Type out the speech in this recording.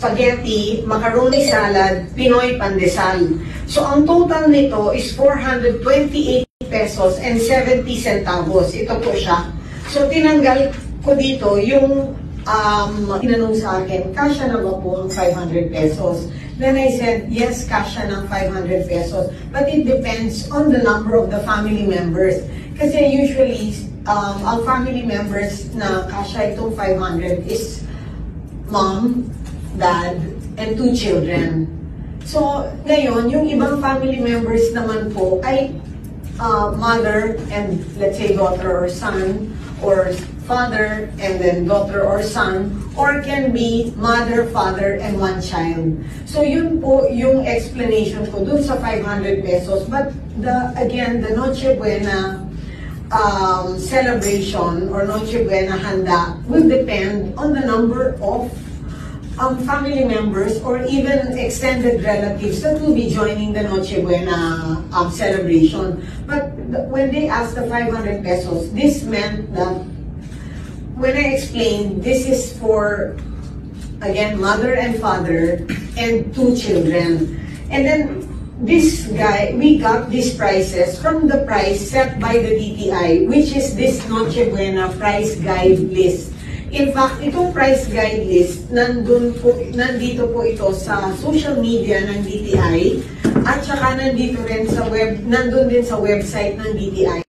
spaghetti, macaroni salad, Pinoy pandesal. So ang total nito is 428 pesos and 70 centavos. Ito po siya. So tinanggal ko dito yung tinanong sa akin, kasya na ba po ang 500 pesos? Then I said, yes, kasya ng 500 pesos. But it depends on the number of the family members. Kasi usually, ang family members na kasya itong 500 is mom, dad, and 2 children. So, ngayon, yung ibang family members naman po ay mother and let's say daughter or son, or father and then daughter or son, or can be mother, father, and 1 child. So yun po yung explanation ko dun sa 500 pesos. But again, the Noche Buena celebration or Noche Buena handa will depend on the number of family members or even extended relatives that will be joining the Noche Buena celebration. But when they asked the 500 pesos, this meant that when I explained, this is for, again, mother and father and 2 children. And then this guy, we got these prices from the price set by the DTI, which is this Noche Buena price guide list. In fact, itong price guide list, nandito po ito sa social media ng DTI at saka nandun din sa website ng DTI.